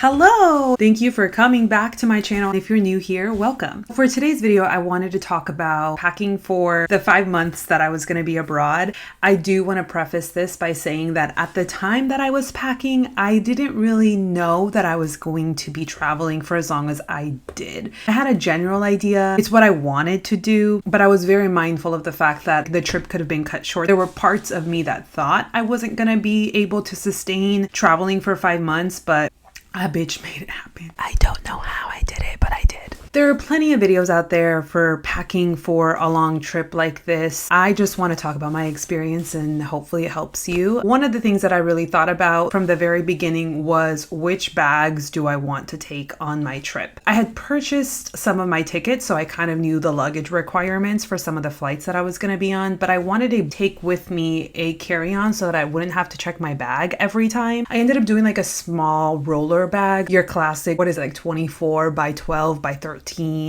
Hello! Thank you for coming back to my channel. If you're new here, welcome. For today's video, I wanted to talk about packing for the 5 months that I was going to be abroad. I do want to preface this by saying that at the time that I was packing, I didn't really know that I was going to be traveling for as long as I did. I had a general idea. It's what I wanted to do, but I was very mindful of the fact that the trip could have been cut short. There were parts of me that thought I wasn't going to be able to sustain traveling for 5 months, but a bitch made it happen. I don't know how I did it, but I did. There are plenty of videos out there for packing for a long trip like this. I just want to talk about my experience and hopefully it helps you. One of the things that I really thought about from the very beginning was which bags do I want to take on my trip? I had purchased some of my tickets, so I kind of knew the luggage requirements for some of the flights that I was going to be on, but I wanted to take with me a carry-on so that I wouldn't have to check my bag every time. I ended up doing like a small roller bag, your classic, what is it, like 24 by 12 by 13.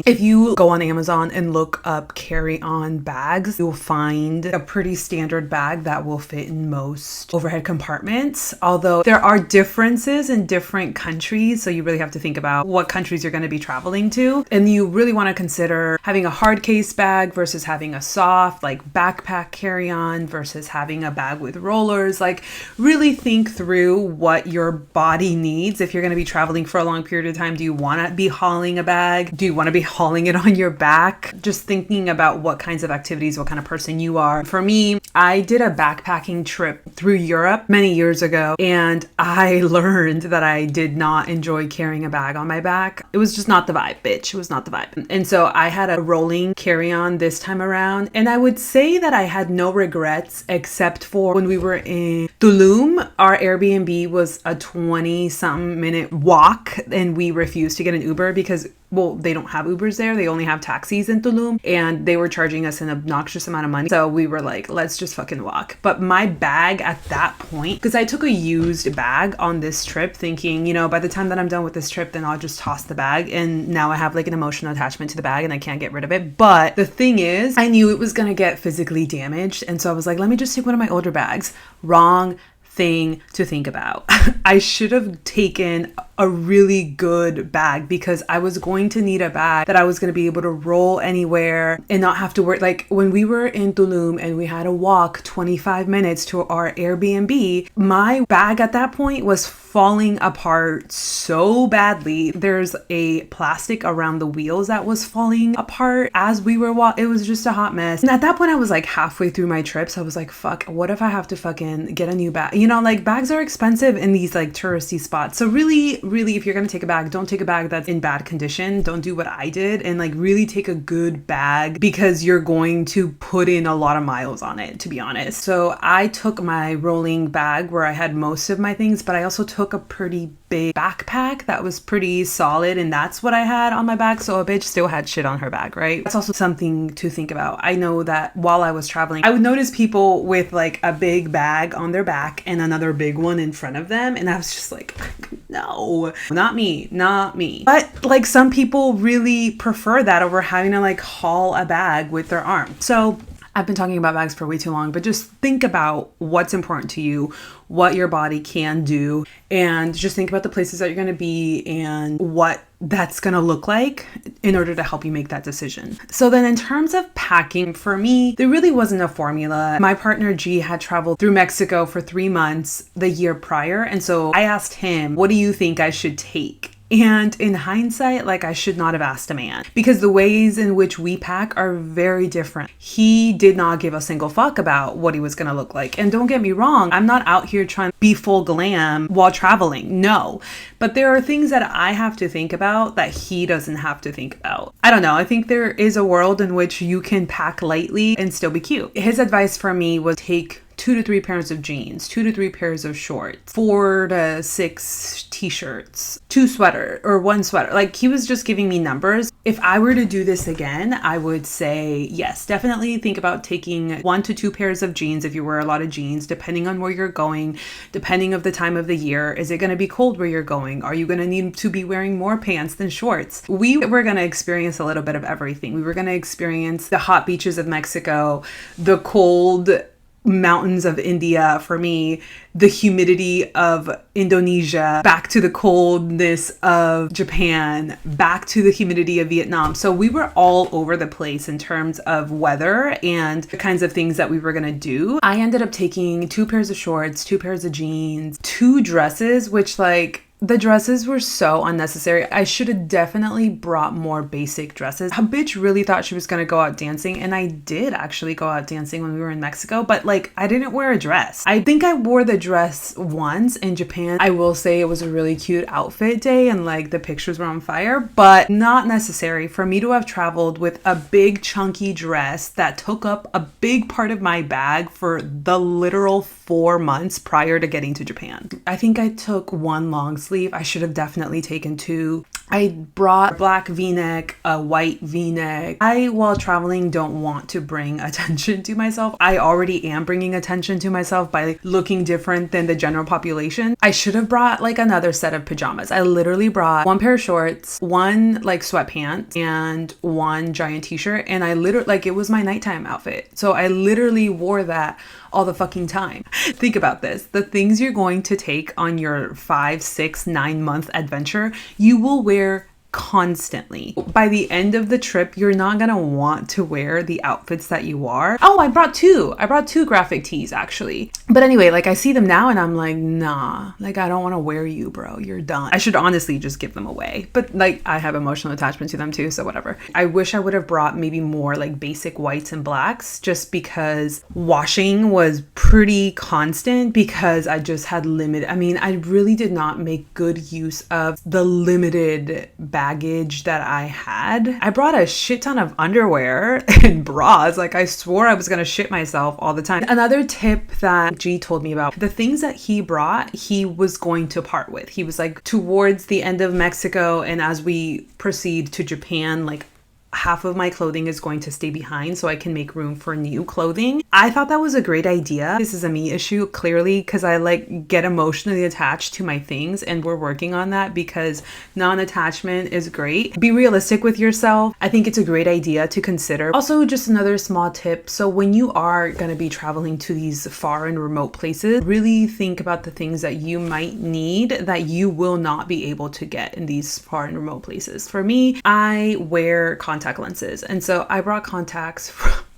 If you go on Amazon and look up carry-on bags, you'll find a pretty standard bag that will fit in most overhead compartments. Although there are differences in different countries, so you really have to think about what countries you're going to be traveling to. And you really want to consider having a hard case bag versus having a soft, like backpack carry-on versus having a bag with rollers. Like really think through what your body needs. If you're going to be traveling for a long period of time, do you want to be hauling a bag? Do you want to be hauling it on your back? Just thinking about what kinds of activities, what kind of person you are. For me, I did a backpacking trip through Europe many years ago, and I learned that I did not enjoy carrying a bag on my back. It was just not the vibe, bitch. It was not the vibe. And so I had a rolling carry-on this time around, and I would say that I had no regrets except for when we were in Tulum. Our Airbnb was a 20-something minute walk, and we refused to get an Uber because they don't have Ubers there. They only have taxis in Tulum, and they were charging us an obnoxious amount of money. So we were like, let's just fucking walk. But my bag at that point, because I took a used bag on this trip thinking, by the time that I'm done with this trip, then I'll just toss the bag. And now I have like an emotional attachment to the bag and I can't get rid of it. But the thing is, I knew it was going to get physically damaged. And so I was like, let me just take one of my older bags. Wrong thing to think about. I should have taken a really good bag because I was going to need a bag that I was going to be able to roll anywhere and not have to work. Like when we were in Tulum and we had to walk 25 minutes to our Airbnb, my bag at that point was falling apart so badly. There's a plastic around the wheels that was falling apart as we were walking. It was just a hot mess. And at that point I was like halfway through my trip. So I was like, fuck, what if I have to fucking get a new bag? Like bags are expensive in these like touristy spots. So really, if you're going to take a bag, don't take a bag that's in bad condition. Don't do what I did and like really take a good bag because you're going to put in a lot of miles on it, to be honest. So I took my rolling bag where I had most of my things, but I also took a pretty big backpack that was pretty solid, and that's what I had on my back. So a bitch still had shit on her back, right? That's also something to think about. I know that while I was traveling, I would notice people with like a big bag on their back and another big one in front of them, and I was just like, no, not me. But like some people really prefer that over having to like haul a bag with their arm. So I've been talking about bags for way too long, but just think about what's important to you, what your body can do, and just think about the places that you're going to be and what that's going to look like in order to help you make that decision. So then in terms of packing, for me, there really wasn't a formula. My partner G had traveled through Mexico for 3 months the year prior. And so I asked him, what do you think I should take? And in hindsight, like I should not have asked a man because the ways in which we pack are very different. He did not give a single fuck about what he was going to look like. And don't get me wrong, I'm not out here trying to be full glam while traveling. No, but there are things that I have to think about that he doesn't have to think about. I don't know. I think there is a world in which you can pack lightly and still be cute. His advice for me was take 2 to 3 pairs of jeans, 2 to 3 pairs of shorts, 4 to 6 t-shirts, 1 sweater. Like he was just giving me numbers. If I were to do this again, I would say yes, definitely think about taking 1 to 2 pairs of jeans if you wear a lot of jeans, depending on where you're going, depending of the time of the year. Is it going to be cold where you're going? Are you going to need to be wearing more pants than shorts? We were going to experience a little bit of everything. We were going to experience the hot beaches of Mexico, the cold mountains of India for me, the humidity of Indonesia, back to the coldness of Japan, back to the humidity of Vietnam. So we were all over the place in terms of weather and the kinds of things that we were going to do. I ended up taking 2 pairs of shorts, 2 pairs of jeans, 2 dresses, which like the dresses were so unnecessary. I should have definitely brought more basic dresses. A bitch really thought she was going to go out dancing, and I did actually go out dancing when we were in Mexico, but like I didn't wear a dress. I think I wore the dress once in Japan. I will say it was a really cute outfit day and like the pictures were on fire, but not necessary for me to have traveled with a big chunky dress that took up a big part of my bag for the literal 4 months prior to getting to Japan. I think I took 1 long sleeve. I should have definitely taken 2. I brought a black v-neck, a white v-neck. I, while traveling, don't want to bring attention to myself. I already am bringing attention to myself by looking different than the general population. I should have brought like another set of pajamas. I literally brought 1 pair of shorts, 1 like sweatpants, and 1 giant t-shirt. And I literally, like, it was my nighttime outfit. So I literally wore that all the fucking time. Think about this. The things you're going to take on your 5, 6, 9 month adventure, you will wear constantly. By the end of the trip, you're not gonna want to wear the outfits that you are. Oh, I brought 2 graphic tees actually. But anyway, like I see them now and I'm like, nah, like I don't want to wear you, bro. You're done. I should honestly just give them away. But like I have emotional attachment to them too, so whatever. I wish I would have brought maybe more like basic whites and blacks, just because washing was pretty constant because I just had limited, I mean, I really did not make good use of the limited baggage that I had. I brought a shit ton of underwear and bras. Like I swore I was gonna shit myself all the time. Another tip that G told me about, the things that he brought, he was going to part with. He was like, towards the end of Mexico and as we proceed to Japan, like half of my clothing is going to stay behind so I can make room for new clothing. I thought that was a great idea. This is a me issue, clearly, because I like get emotionally attached to my things, and we're working on that because non-attachment is great. Be realistic with yourself. I think it's a great idea to consider. Also, just another small tip. So when you are going to be traveling to these far and remote places, really think about the things that you might need that you will not be able to get in these far and remote places. For me, I wear contact lenses, and so I brought contacts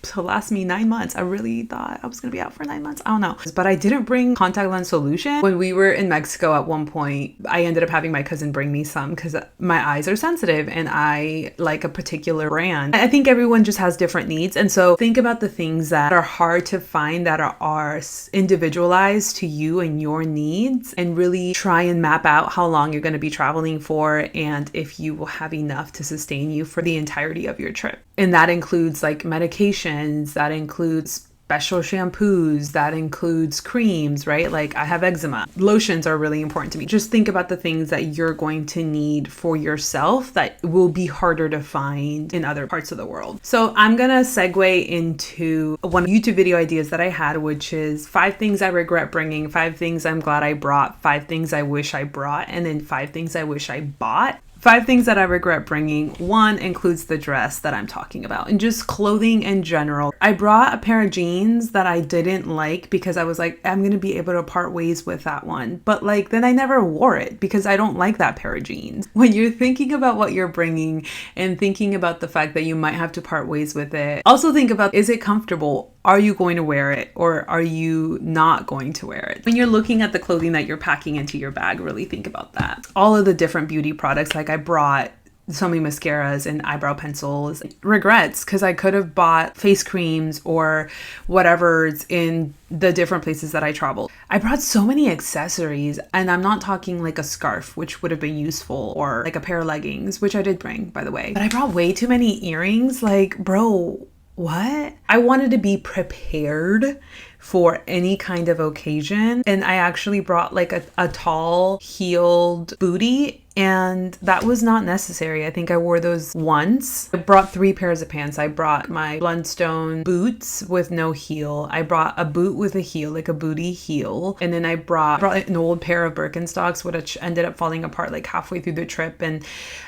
to last me 9 months. I really thought I was gonna be out for 9 months. I don't know, but I didn't bring contact lens solution. When we were in Mexico at one point, I ended up having my cousin bring me some because my eyes are sensitive and I like a particular brand. I think everyone just has different needs, and so think about the things that are hard to find that are individualized to you and your needs, and really try and map out how long you're going to be traveling for and if you will have enough to sustain you for the entirety of your trip. And that includes like medications, that includes special shampoos, that includes creams, right? Like I have eczema. Lotions are really important to me. Just think about the things that you're going to need for yourself that will be harder to find in other parts of the world. So I'm gonna segue into one YouTube video ideas that I had, which is 5 things I regret bringing, 5 things I'm glad I brought, 5 things I wish I brought, and then 5 things I wish I bought. 5 things that I regret bringing. 1 includes the dress that I'm talking about and just clothing in general. I brought a pair of jeans that I didn't like because I was like, I'm going to be able to part ways with that one. But like, then I never wore it because I don't like that pair of jeans. When you're thinking about what you're bringing and thinking about the fact that you might have to part ways with it, also think about, is it comfortable? Are you going to wear it or are you not going to wear it? When you're looking at the clothing that you're packing into your bag, really think about that. All of the different beauty products, like I brought so many mascaras and eyebrow pencils. Regrets, because I could have bought face creams or whatever's in the different places that I traveled. I brought so many accessories, and I'm not talking like a scarf, which would have been useful, or like a pair of leggings, which I did bring, by the way. But I brought way too many earrings. Like, bro, what? I wanted to be prepared for any kind of occasion. And I actually brought like a tall heeled booty, and that was not necessary. I think I wore those once. I brought 3 pairs of pants. I brought my Blundstone boots with no heel. I brought a boot with a heel, like a booty heel. And then I brought an old pair of Birkenstocks, which ended up falling apart like halfway through the trip. And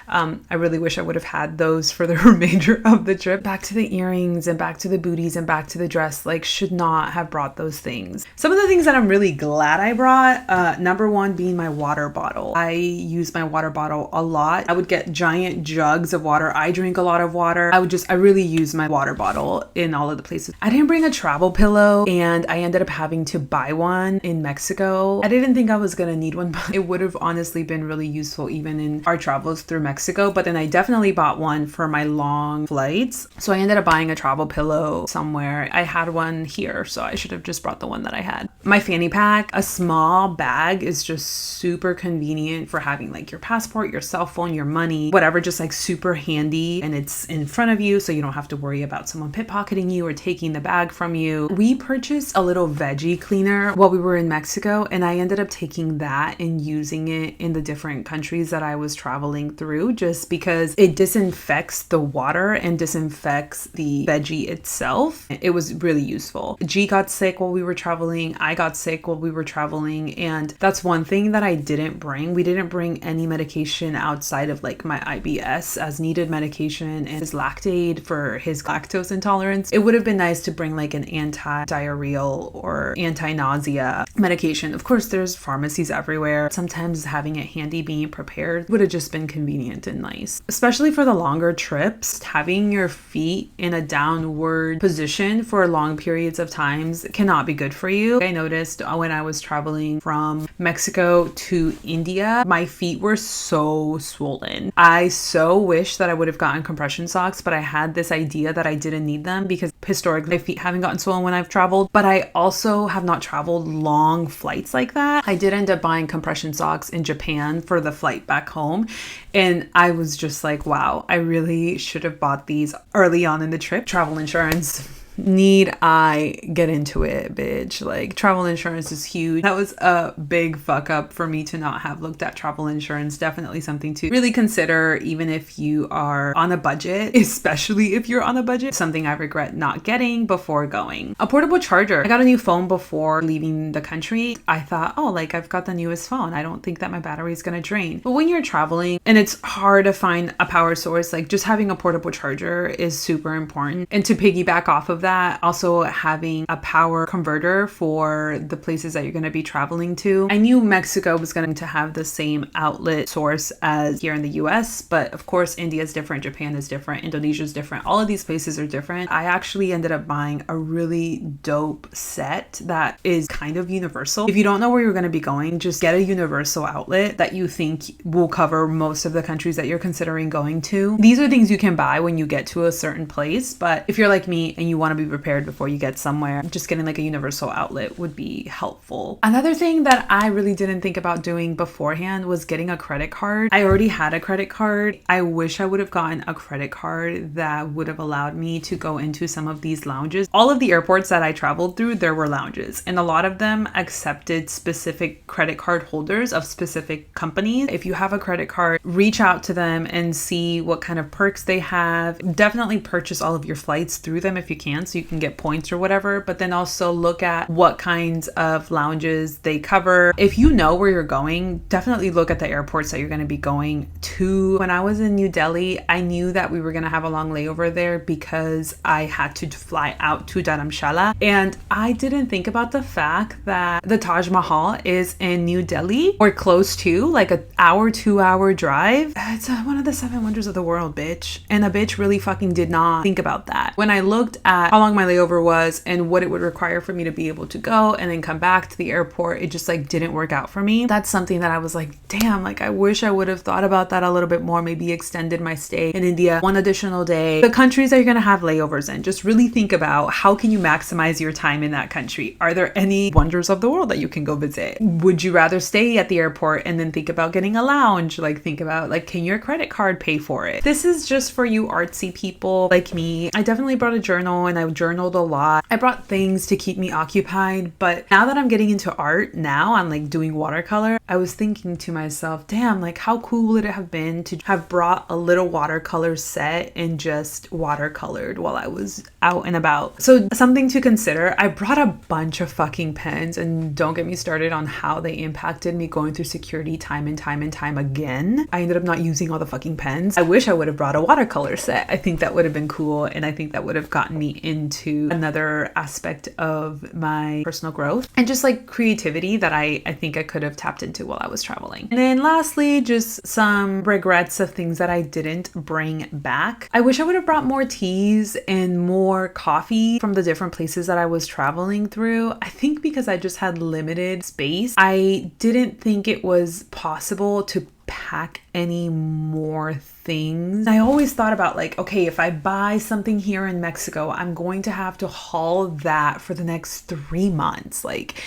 I really wish I would have had those for the remainder of the trip. Back to the earrings and back to the booties and back to the dress, like should not have brought brought those things. Some of the things that I'm really glad I brought, number one being my water bottle. I use my water bottle a lot. I would get giant jugs of water. I drink a lot of water. I really use my water bottle in all of the places. I didn't bring a travel pillow, and I ended up having to buy one in Mexico. I didn't think I was gonna need one, but it would have honestly been really useful even in our travels through Mexico. But then I definitely bought one for my long flights. So I ended up buying a travel pillow somewhere. I had one here, so I should have just brought the one that I had. My fanny pack, a small bag, is just super convenient for having like your passport, your cell phone, your money, whatever, just like super handy, and it's in front of you so you don't have to worry about someone pickpocketing you or taking the bag from you. We purchased a little veggie cleaner while we were in Mexico, and I ended up taking that and using it in the different countries that I was traveling through, just because it disinfects the water and disinfects the veggie itself. It was really useful. G got sick while we were traveling. I got sick while we were traveling, and that's one thing that I didn't bring. We didn't bring any medication outside of like my IBS as needed medication and his Lactaid for his lactose intolerance. It would have been nice to bring like an anti-diarrheal or anti-nausea medication. Of course, there's pharmacies everywhere. Sometimes having it handy, being prepared, would have just been convenient and nice. Especially for the longer trips, having your feet in a downward position for long periods of times cannot be good for you. I noticed when I was traveling from Mexico to India, my feet were so swollen. I so wish that I would have gotten compression socks, but I had this idea that I didn't need them because historically my feet haven't gotten swollen when I've traveled, but I also have not traveled long flights like that. I did end up buying compression socks in Japan for the flight back home, and I was just like, wow, I really should have bought these early on in the trip. Travel insurance. Need I get into it, bitch? Like, travel insurance is huge. That was a big fuck up for me to not have looked at travel insurance. Definitely something to really consider, even if you are on a budget, especially if you're on a budget. Something I regret not getting before going. A portable charger. I got a new phone before leaving the country. I thought, oh, like, I've got the newest phone. I don't think that my battery is going to drain. But when you're traveling and it's hard to find a power source, like just having a portable charger is super important. And to piggyback off of that, also having a power converter for the places that you're going to be traveling to. I knew Mexico was going to have the same outlet source as here in the US, but of course India is different, Japan is different, Indonesia is different. All of these places are different. I actually ended up buying a really dope set that is kind of universal. If you don't know where you're going to be going, just get a universal outlet that you think will cover most of the countries that you're considering going to. These are things you can buy when you get to a certain place, but if you're like me and you want to be prepared before you get somewhere, just getting like a universal outlet would be helpful. Another thing that I really didn't think about doing beforehand was getting a credit card. I already had a credit card. I wish I would have gotten a credit card that would have allowed me to go into some of these lounges. All of the airports that I traveled through, there were lounges, and a lot of them accepted specific credit card holders of specific companies. If you have a credit card, reach out to them and see what kind of perks they have. Definitely purchase all of your flights through them if you can, so you can get points or whatever, but then also look at what kinds of lounges they cover. If you know where you're going, definitely look at the airports that you're going to be going to. When I was in New Delhi, I knew that we were going to have a long layover there because I had to fly out to Dharamshala, and I didn't think about the fact that the Taj Mahal is in New Delhi or close to, like an hour, 2-hour drive. It's one of the 7 wonders of the world, bitch. And a bitch really fucking did not think about that. When I looked at how long my layover was and what it would require for me to be able to go and then come back to the airport, it just like didn't work out for me. That's something that I was like, damn, like I wish I would have thought about that a little bit more, maybe extended my stay in India 1 additional day. The countries that you're going to have layovers in, just really think about how can you maximize your time in that country. Are there any wonders of the world that you can go visit? Would you rather stay at the airport and then think about getting a lounge? Like think about like, can your credit card pay for it? This is just for you artsy people like me. I definitely brought a journal and I journaled a lot. I brought things to keep me occupied, but now that I'm getting into art now, I'm like doing watercolor, I was thinking to myself, damn, like how cool would it have been to have brought a little watercolor set and just watercolored while I was out and about. So something to consider, I brought a bunch of fucking pens, and don't get me started on how they impacted me going through security time and time again. I ended up not using all the fucking pens. I wish I would have brought a watercolor set. I think that would have been cool, and I think that would have gotten me into another aspect of my personal growth and just like creativity that I think I could have tapped into while I was traveling. And then lastly, just some regrets of things that I didn't bring back. I wish I would have brought more teas and more coffee from the different places that I was traveling through. I think because I just had limited space, I didn't think it was possible to pack any more things. I always thought about like, okay, if I buy something here in Mexico, I'm going to have to haul that for the next 3 months. Like,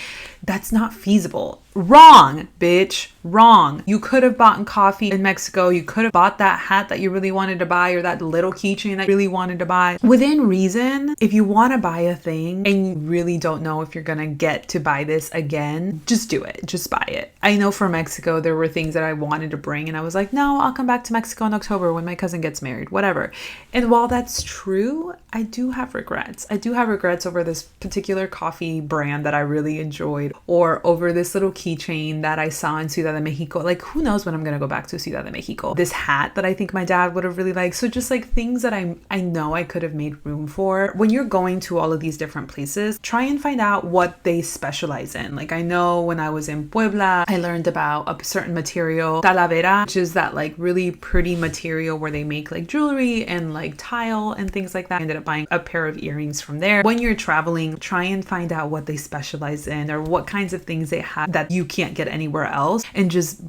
that's not feasible. Wrong, bitch. Wrong. You could have bought coffee in Mexico. You could have bought that hat that you really wanted to buy, or that little keychain that you really wanted to buy. Within reason, if you want to buy a thing and you really don't know if you're going to get to buy this again, just do it. Just buy it. I know for Mexico, there were things that I wanted to bring, and I was like, no, I'll come back to Mexico in October when my cousin gets married, whatever. And while that's true, I do have regrets. I do have regrets over this particular coffee brand that I really enjoyed, or over this little keychain that I saw in Ciudad de Mexico. Like, who knows when I'm going to go back to Ciudad de Mexico. This hat that I think my dad would have really liked. So just like things that I know I could have made room for. When you're going to all of these different places, try and find out what they specialize in. Like, I know when I was in Puebla, I learned about a certain material, talavera, which is that like really pretty material where they make like jewelry and like tile and things like that. I ended up buying a pair of earrings from there. When you're traveling, try and find out what they specialize in, or what kinds of things they have that you can't get anywhere else, and just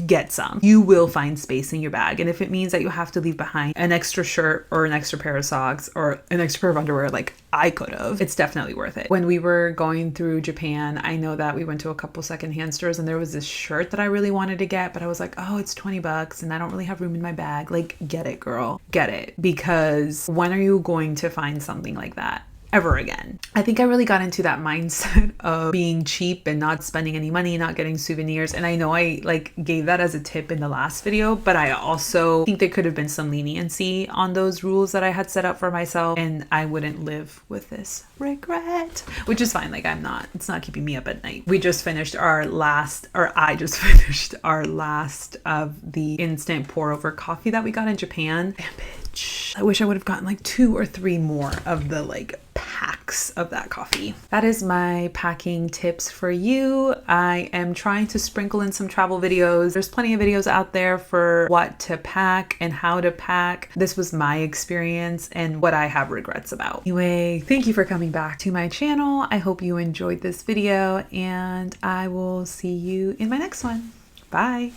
get some. You will find space in your bag. And if it means that you have to leave behind an extra shirt or an extra pair of socks or an extra pair of underwear, like I could have, it's definitely worth it. When we were going through Japan, I know that we went to a couple secondhand stores, and there was this shirt that I really wanted to get, but I was like, oh, it's $20 and I don't really have room in my bag. Like, get it, girl. Get it. Because when are you going to find something like that ever again? I think I really got into that mindset of being cheap and not spending any money, not getting souvenirs. And I know I like gave that as a tip in the last video, but I also think there could have been some leniency on those rules that I had set up for myself, and I wouldn't live with this regret, which is fine. Like, it's not keeping me up at night. We just finished I just finished our last of the instant pour over coffee that we got in Japan. Damn bitch. I wish I would have gotten like 2 or 3 more of the like packs of that coffee. That is my packing tips for you. I am trying to sprinkle in some travel videos. There's plenty of videos out there for what to pack and how to pack. This was my experience and what I have regrets about. Anyway, thank you for coming back to my channel. I hope you enjoyed this video, and I will see you in my next one. Bye.